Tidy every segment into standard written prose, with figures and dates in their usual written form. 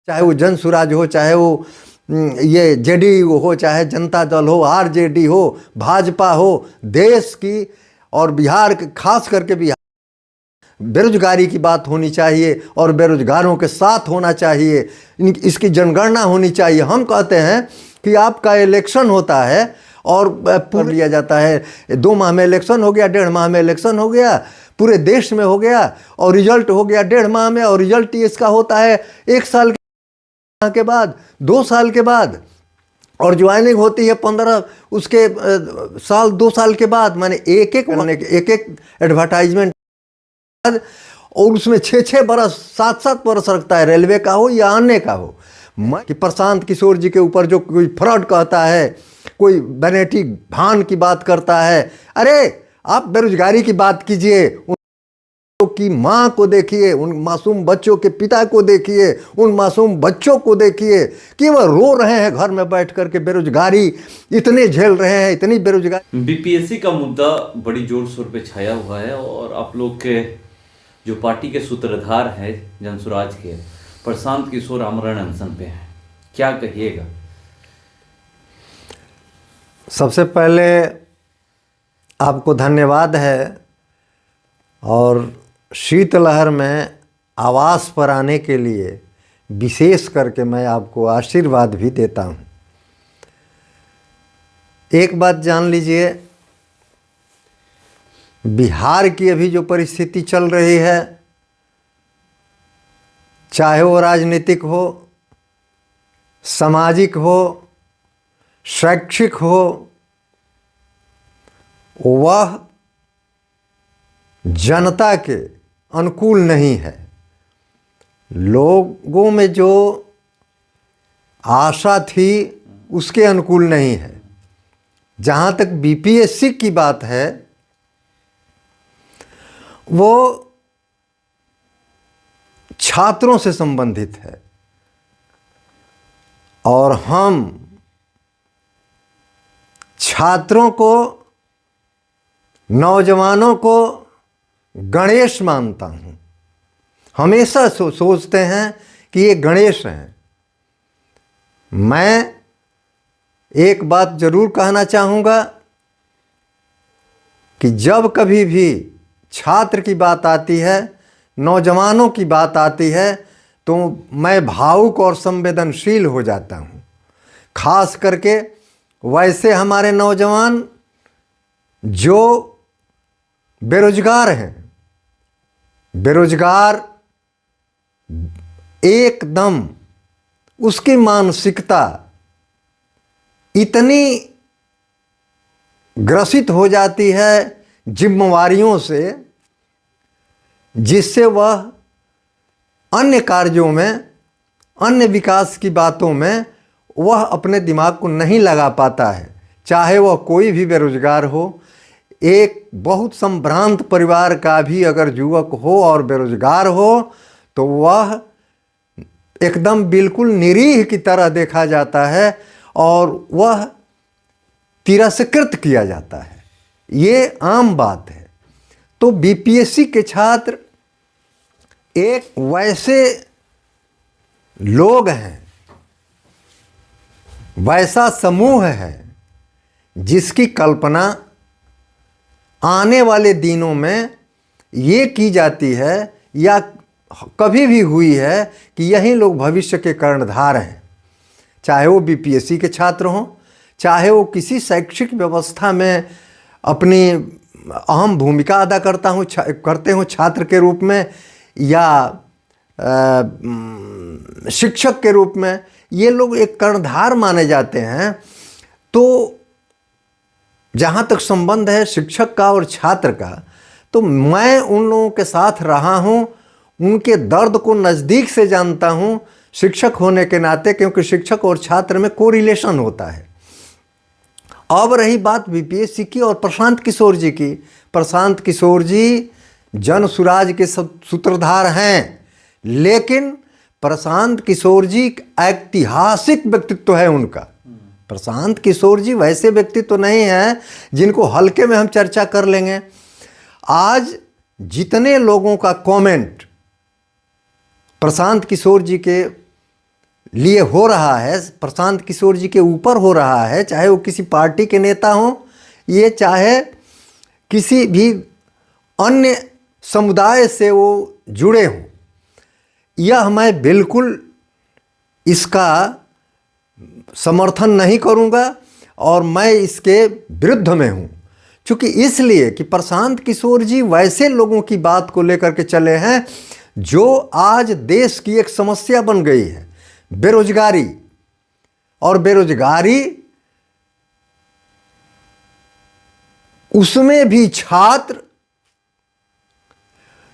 चाहे वो जन सुराज हो, चाहे वो ये जेडीयू हो, चाहे जनता दल हो, आरजेडी हो, भाजपा हो, देश की और बिहार के, खास करके बिहार, बेरोजगारी की बात होनी चाहिए और बेरोजगारों के साथ होना चाहिए, इसकी जनगणना होनी चाहिए। हम कहते हैं कि आपका इलेक्शन होता है और पूर लिया जाता है, 2 माह में इलेक्शन हो गया, 1.5 माह में इलेक्शन हो गया, पूरे देश में हो गया, और रिजल्ट हो गया 1.5 माह में, और रिजल्ट इसका होता है 1 साल के बाद, 2 साल के बाद, और ज्वाइनिंग होती है 15 उसके साल 2 साल के बाद। माने एक एक एडवर्टाइजमेंट, और उसमें 6-6 बरस 7-7 बरस रखता है, रेलवे का हो या अन्य का हो। कि प्रशांत किशोर जी के ऊपर जो कोई फ्रॉड कहता है, कोई वैनिटी भान की बात करता है, अरे आप बेरोजगारी की बात कीजिए, की माँ को देखिए, उन मासूम बच्चों के पिता को देखिए, उन मासूम बच्चों को देखिए कि वह रो रहे हैं घर में बैठ करके, बेरोजगारी इतने झेल रहे हैं, इतनी बेरोजगारी। बीपीएससी का मुद्दा बड़ी जोर शोर पे छाया हुआ है और आप लोग के जो पार्टी के सूत्रधार हैं जनसुराज के, प्रशांत किशोर आमरण अनशन पे हैं, क्या कहिएगा? सबसे पहले आपको धन्यवाद है, और शीतलहर में आवास पर आने के लिए विशेष करके मैं आपको आशीर्वाद भी देता हूँ। एक बात जान लीजिए, बिहार की अभी जो परिस्थिति चल रही है, चाहे वो राजनीतिक हो, सामाजिक हो, शैक्षिक हो, वह जनता के अनुकूल नहीं है। लोगों में जो आशा थी उसके अनुकूल नहीं है। जहाँ तक बीपीएससी की बात है, वो छात्रों से संबंधित है, और हम छात्रों को, नौजवानों को गणेश मानता हूँ। हमेशा सोचते हैं कि ये गणेश हैं। मैं एक बात जरूर कहना चाहूँगा कि जब कभी भी छात्र की बात आती है, नौजवानों की बात आती है, तो मैं भावुक और संवेदनशील हो जाता हूँ। खास करके वैसे हमारे नौजवान जो बेरोजगार हैं, बेरोजगार एकदम उसकी मानसिकता इतनी ग्रसित हो जाती है जिम्मेवारियों से, जिससे वह अन्य कार्यों में, अन्य विकास की बातों में वह अपने दिमाग को नहीं लगा पाता है। चाहे वह कोई भी बेरोजगार हो, एक बहुत संभ्रांत परिवार का भी अगर युवक हो और बेरोजगार हो, तो वह एकदम बिल्कुल निरीह की तरह देखा जाता है और वह तिरस्कृत किया जाता है। ये आम बात है। तो बीपीएससी के छात्र एक वैसे लोग हैं, वैसा समूह है जिसकी कल्पना आने वाले दिनों में ये की जाती है या कभी भी हुई है कि यही लोग भविष्य के कर्णधार हैं। चाहे वो बीपीएससी के छात्र हों, चाहे वो किसी शैक्षिक व्यवस्था में अपनी अहम भूमिका अदा करते हों छात्र के रूप में या शिक्षक के रूप में, ये लोग एक कर्णधार माने जाते हैं। तो जहाँ तक संबंध है शिक्षक का और छात्र का, तो मैं उन लोगों के साथ रहा हूँ, उनके दर्द को नज़दीक से जानता हूँ शिक्षक होने के नाते, क्योंकि शिक्षक और छात्र में कोरिलेशन होता है। अब रही बात बीपीएससी की और प्रशांत किशोर जी की, प्रशांत किशोर जी जनसुराज के सूत्रधार हैं, लेकिन प्रशांत किशोर जी ऐतिहासिक व्यक्तित्व है उनका। प्रशांत किशोर जी वैसे व्यक्तित्व तो नहीं है जिनको हल्के में हम चर्चा कर लेंगे। आज जितने लोगों का कमेंट प्रशांत किशोर जी के लिए हो रहा है, प्रशांत किशोर जी के ऊपर हो रहा है, चाहे वो किसी पार्टी के नेता हों, ये चाहे किसी भी अन्य समुदाय से वो जुड़े हों, यह मैं बिल्कुल इसका समर्थन नहीं करूँगा और मैं इसके विरुद्ध में हूँ। क्योंकि इसलिए कि प्रशांत किशोर जी वैसे लोगों की बात को लेकर के चले हैं जो आज देश की एक समस्या बन गई है, बेरोजगारी। और बेरोजगारी, उसमें भी छात्र,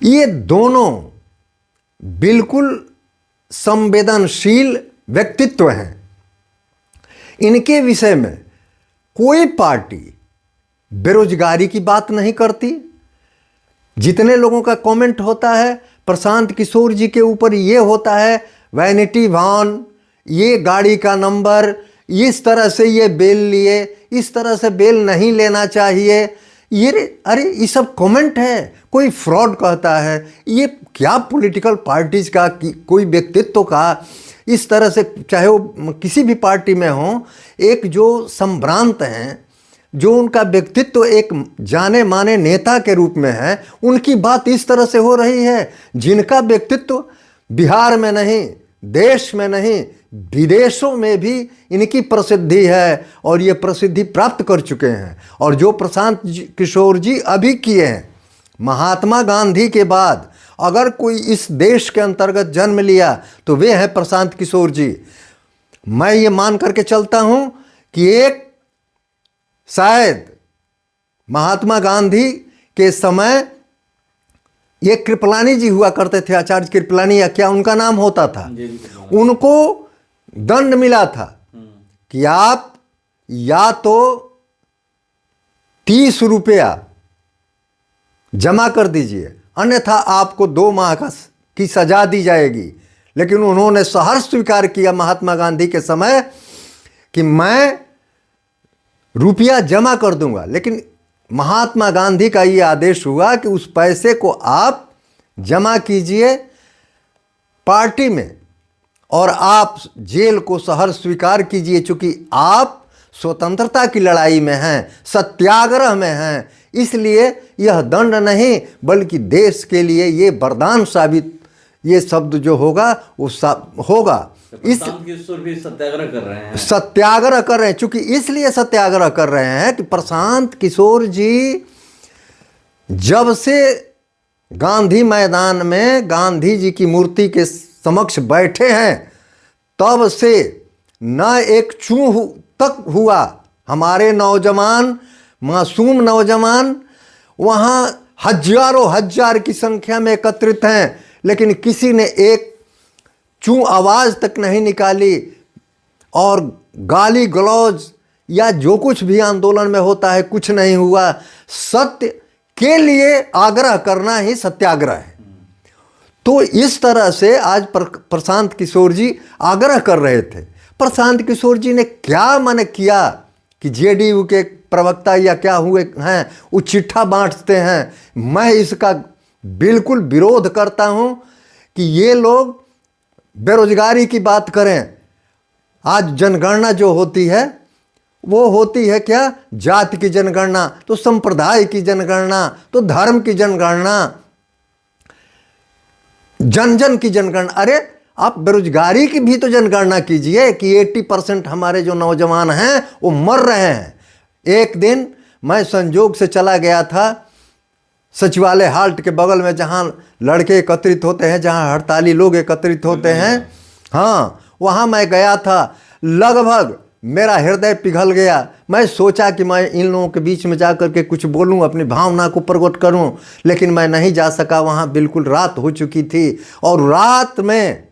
ये दोनों बिल्कुल संवेदनशील व्यक्तित्व हैं। इनके विषय में कोई पार्टी बेरोजगारी की बात नहीं करती। जितने लोगों का कमेंट होता है प्रशांत किशोर जी के ऊपर, ये होता है वैनिटी वैन, ये गाड़ी का नंबर, इस तरह से ये बेल लिए, इस तरह से बेल नहीं लेना चाहिए। अरे ये सब कमेंट है, कोई फ्रॉड कहता है। ये क्या पॉलिटिकल पार्टीज का कोई व्यक्तित्व का इस तरह से, चाहे वो किसी भी पार्टी में हो, एक जो संभ्रांत हैं, जो उनका व्यक्तित्व एक जाने माने नेता के रूप में है, उनकी बात इस तरह से हो रही है। जिनका व्यक्तित्व बिहार में नहीं, देश में नहीं, विदेशों में भी इनकी प्रसिद्धि है और ये प्रसिद्धि प्राप्त कर चुके हैं। और जो प्रशांत किशोर जी अभी किए हैं, महात्मा गांधी के बाद अगर कोई इस देश के अंतर्गत जन्म लिया तो वे हैं प्रशांत किशोर जी। मैं ये मान करके चलता हूं कि एक शायद महात्मा गांधी के समय ये कृपलानी जी हुआ करते थे, आचार्य कृपलानी या क्या उनका नाम होता था, उनको दंड मिला था कि आप या तो 30 रुपया जमा कर दीजिए, अन्यथा आपको 2 माह की सजा दी जाएगी। लेकिन उन्होंने सहर्ष स्वीकार किया महात्मा गांधी के समय कि मैं रुपया जमा कर दूंगा। लेकिन महात्मा गांधी का ये आदेश हुआ कि उस पैसे को आप जमा कीजिए पार्टी में और आप जेल को सहर्ष स्वीकार कीजिए, चूंकि आप स्वतंत्रता की लड़ाई में हैं, सत्याग्रह में हैं। इसलिए यह दंड नहीं बल्कि देश के लिए ये वरदान साबित, ये शब्द जो होगा वो होगा। इस किशोर भी सत्याग्रह कर रहे हैं, सत्याग्रह कर रहे हैं, चूंकि इसलिए सत्याग्रह कर रहे हैं कि प्रशांत किशोर जी जब से गांधी मैदान में गांधी जी की मूर्ति के समक्ष बैठे हैं, तब से न एक चूह तक हुआ। हमारे नौजवान, मासूम नौजवान वहाँ हजारों हजार की संख्या में एकत्रित हैं, लेकिन किसी ने एक चूं आवाज़ तक नहीं निकाली। और गाली गलौज या जो कुछ भी आंदोलन में होता है कुछ नहीं हुआ। सत्य के लिए आग्रह करना ही सत्याग्रह है। तो इस तरह से आज प्रशांत किशोर जी आग्रह कर रहे थे। प्रशांत किशोर जी ने क्या मन किया कि जेडीयू के प्रवक्ता या क्या हुए हैं वो चिट्ठा बांटते हैं। मैं इसका बिल्कुल विरोध करता हूं कि ये लोग बेरोजगारी की बात करें। आज जनगणना जो होती है वो होती है क्या, जाति की जनगणना, तो संप्रदाय की जनगणना, तो धर्म की जनगणना, जन जन की जनगणना। अरे आप बेरोजगारी की भी तो जनगणना कीजिए कि 80% हमारे जो नौजवान हैं वो मर रहे हैं। एक दिन मैं संजोग से चला गया था सचिवालय हाल्ट के बगल में, जहाँ लड़के एकत्रित होते हैं, जहाँ हड़ताली लोग एकत्रित होते हैं, हाँ वहाँ मैं गया था। लगभग मेरा हृदय पिघल गया। मैं सोचा कि मैं इन लोगों के बीच में जा कर के कुछ बोलूं, अपनी भावना को प्रकट करूं, लेकिन मैं नहीं जा सका। वहाँ बिल्कुल रात हो चुकी थी और रात में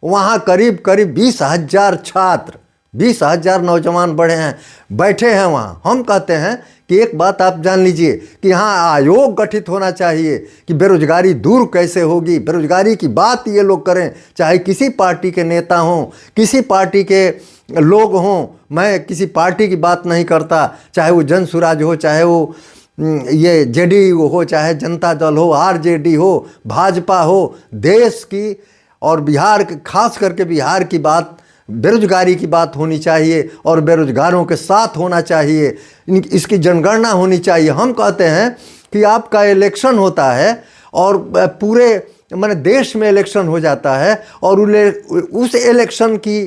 वहाँ करीब करीब 20,000 छात्र, 20,000 नौजवान बैठे हैं वहाँ। हम कहते हैं कि एक बात आप जान लीजिए कि यहाँ आयोग गठित होना चाहिए कि बेरोजगारी दूर कैसे होगी, बेरोजगारी की बात ये लोग करें, चाहे किसी पार्टी के नेता हों, किसी पार्टी के लोग हों। मैं किसी पार्टी की बात नहीं करता, चाहे वो जन सुराज हो, चाहे वो ये जेडीयू हो, चाहे जनता दल हो, आरजेडी हो, भाजपा हो। देश की और बिहार, खास करके बिहार की बात बेरोजगारी की बात होनी चाहिए और बेरोजगारों के साथ होना चाहिए, इसकी जनगणना होनी चाहिए। हम कहते हैं कि आपका इलेक्शन होता है और पूरे माने देश में इलेक्शन हो जाता है और उस इलेक्शन की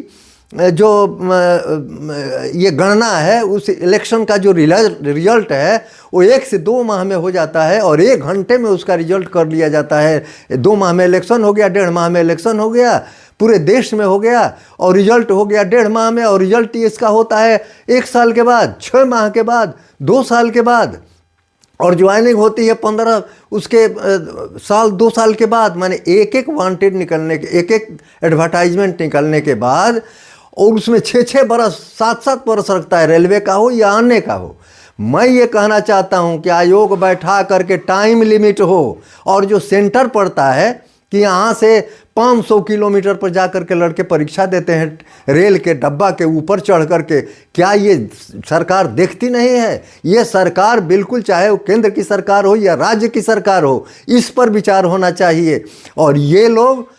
जो ये गणना है, उस इलेक्शन का जो रिजल्ट है वो 1 से 2 माह में हो जाता है और 1 घंटे में उसका रिजल्ट कर लिया जाता है। 2 माह में इलेक्शन हो गया, 1.5 माह में इलेक्शन हो गया, पूरे देश में हो गया और रिजल्ट हो गया 1.5 माह में। और रिजल्ट इसका होता है 1 साल के बाद, 6 माह के बाद, 2 साल के बाद, और ज्वाइनिंग होती है 15 उसके साल 2 साल के बाद। माने एक वांटेड निकलने के, एक एडवर्टाइजमेंट निकलने के बाद, और उसमें 6-6 बरस 7-7 बरस रखता है, रेलवे का हो या अन्य का हो। मैं ये कहना चाहता हूँ कि आयोग बैठा करके टाइम लिमिट हो, और जो सेंटर पड़ता है कि यहाँ से 500 किलोमीटर पर जा कर के लड़के परीक्षा देते हैं रेल के डब्बा के ऊपर चढ़ करके, क्या ये सरकार देखती नहीं है? ये सरकार बिल्कुल, चाहे वो केंद्र की सरकार हो या राज्य की सरकार हो, इस पर विचार होना चाहिए। और ये लोग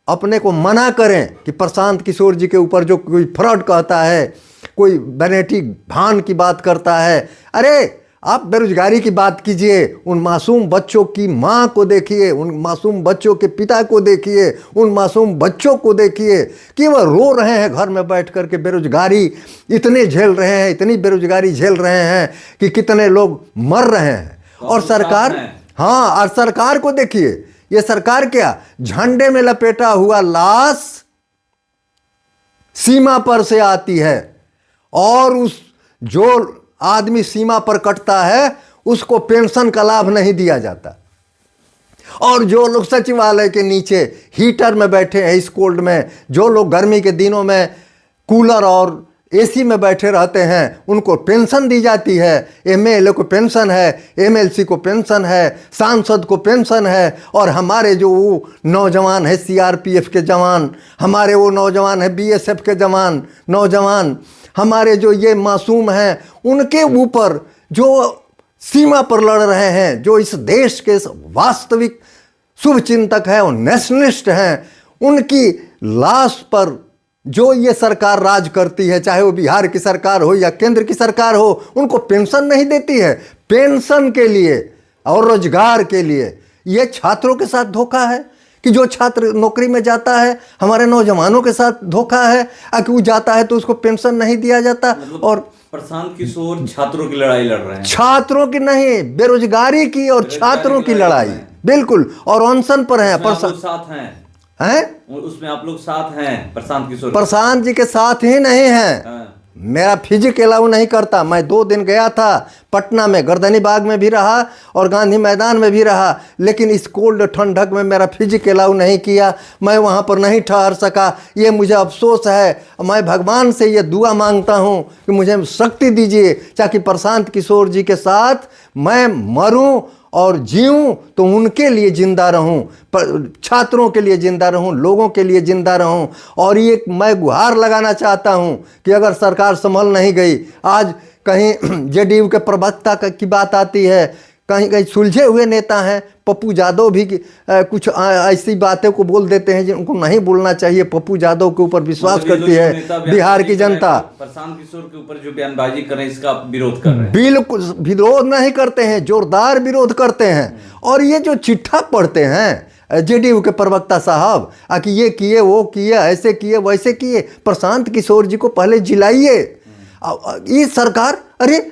अपने को मना करें कि प्रशांत किशोर जी के ऊपर जो कोई फ्रॉड कहता है, कोई वैनिटी भान की बात करता है। अरे आप बेरोजगारी की बात कीजिए, उन मासूम बच्चों की माँ को देखिए, उन मासूम बच्चों के पिता को देखिए, उन मासूम बच्चों को देखिए कि वह रो रहे हैं घर में बैठ कर के। बेरोजगारी इतने झेल रहे हैं, इतनी बेरोजगारी झेल रहे हैं कि कितने लोग मर रहे हैं। और सरकार, हाँ, और सरकार को देखिए, ये सरकार क्या, झंडे में लपेटा हुआ लाश सीमा पर से आती है और उस जो आदमी सीमा पर कटता है उसको पेंशन का लाभ नहीं दिया जाता। और जो लोग सचिवालय के नीचे हीटर में बैठे हैं इस कोल्ड में, जो लोग गर्मी के दिनों में कूलर और एसी में बैठे रहते हैं, उनको पेंशन दी जाती है। एमएलए को पेंशन है, एमएलसी को पेंशन है, सांसद को पेंशन है। और हमारे जो वो नौजवान है सीआरपीएफ के जवान, हमारे वो नौजवान है बीएसएफ के जवान नौजवान, हमारे जो ये मासूम हैं, उनके ऊपर जो सीमा पर लड़ रहे हैं, जो इस देश के वास्तविक शुभचिंतक हैं और नेशनलिस्ट हैं, उनकी लाश पर जो ये सरकार राज करती है, चाहे वो बिहार की सरकार हो या केंद्र की सरकार हो, उनको पेंशन नहीं देती है। पेंशन के लिए और रोजगार के लिए ये छात्रों के साथ धोखा है कि जो छात्र नौकरी में जाता है, हमारे नौजवानों के साथ धोखा है कि वो जाता है तो उसको पेंशन नहीं दिया जाता। और प्रशांत किशोर छात्रों की लड़ाई लड़ रहे हैं, छात्रों की नहीं, बेरोजगारी की और छात्रों की लड़ाई, बिल्कुल। और अनशन पर है, साथ हैं, उसमें आप लोग साथ हैं प्रशांत किशोर? प्रशांत जी के साथ ही नहीं है। मेरा फिजिक अलाउ नहीं करता। मैं 2 दिन गया था पटना में, गर्दनी बाग में भी रहा और गांधी मैदान में भी रहा, लेकिन इस कोल्ड ठंडक में मेरा फिजिक अलाउ नहीं किया, मैं वहाँ पर नहीं ठहर सका। ये मुझे अफसोस है। मैं भगवान से ये दुआ मांगता हूँ कि मुझे शक्ति दीजिए ताकि प्रशांत किशोर जी के साथ मैं मरूं और जीऊं तो उनके लिए जिंदा रहूं, छात्रों के लिए जिंदा रहूं, लोगों के लिए जिंदा रहूं। और ये मैं गुहार लगाना चाहता हूं कि अगर सरकार संभल नहीं गई, आज कहीं जेडीयू के प्रवक्ता की बात आती है, कहीं कहीं सुलझे हुए नेता हैं, पप्पू यादव भी कुछ ऐसी बातें को बोल देते हैं जिनको नहीं बोलना चाहिए। पप्पू यादव के ऊपर विश्वास करती है बिहार की जनता। प्रशांत किशोर के ऊपर जो बयानबाजी कर रहे हैं, इसका विरोध कर रहे हैं? बिल्कुल विरोध नहीं करते हैं, जोरदार विरोध करते हैं। और ये जो चिट्ठा पढ़ते हैं जेडीयू के प्रवक्ता साहब कि ये किए, वो किए, ऐसे किए, वैसे किए, प्रशांत किशोर जी को पहले जिलाइए। ये सरकार, अरे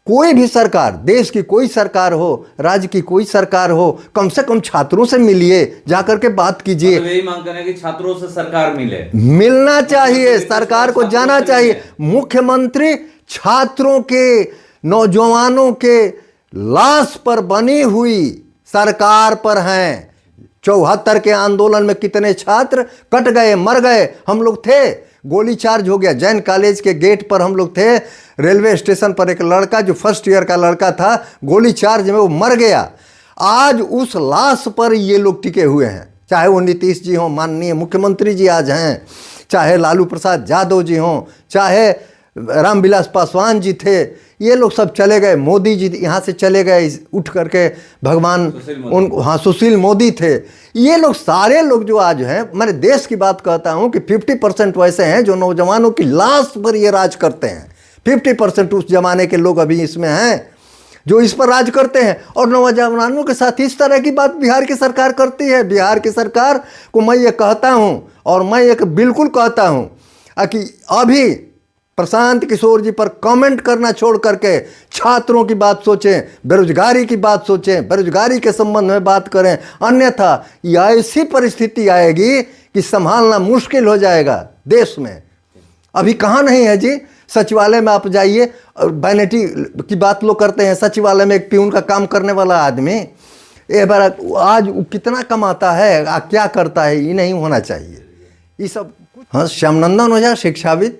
कोई भी सरकार, देश की कोई सरकार हो, राज्य की कोई सरकार हो, कम से कम छात्रों से मिलिए, जाकर के बात कीजिए। यही मांग करें कि छात्रों से सरकार मिलना चाहिए, सरकार को जाना चाहिए। मुख्यमंत्री छात्रों के, नौजवानों के लाश पर बनी हुई सरकार पर हैं। 74 के आंदोलन में कितने छात्र कट गए, मर गए। हम लोग थे, गोली चार्ज हो गया जैन कॉलेज के गेट पर, हम लोग थे। रेलवे स्टेशन पर एक लड़का जो फर्स्ट ईयर का लड़का था, गोली चार्ज में वो मर गया। आज उस लाश पर ये लोग टिके हुए हैं, चाहे वो नीतीश जी हों, माननीय मुख्यमंत्री जी आज हैं, चाहे लालू प्रसाद यादव जी हों, चाहे रामविलास पासवान जी थे। ये लोग सब चले गए, मोदी जी यहाँ से चले गए उठ करके, भगवान उनको, हाँ सुशील मोदी थे। ये लोग सारे लोग जो आज हैं, मैं देश की बात कहता हूँ कि 50% वैसे हैं जो नौजवानों की लाश पर ये राज करते हैं। 50% उस जमाने के लोग अभी इसमें हैं जो इस पर राज करते हैं, और नौजवानों के साथ इस तरह की बात बिहार की सरकार करती है। बिहार की सरकार को मैं ये कहता हूँ, और मैं ये बिल्कुल कहता हूँ कि अभी प्रशांत किशोर जी पर कमेंट करना छोड़ करके छात्रों की बात सोचें, बेरोजगारी की बात सोचें, बेरोजगारी के संबंध में बात करें, अन्यथा ये ऐसी परिस्थिति आएगी कि संभालना मुश्किल हो जाएगा देश में। अभी कहाँ नहीं है जी, सचिवालय में आप जाइए, वैनिटी की बात लोग करते हैं, सचिवालय में एक प्यून का काम करने वाला आदमी एक बार आज कितना कमाता है, क्या करता है, ये नहीं होना चाहिए ये सब। हाँ, श्यामनंदन ओझा शिक्षाविद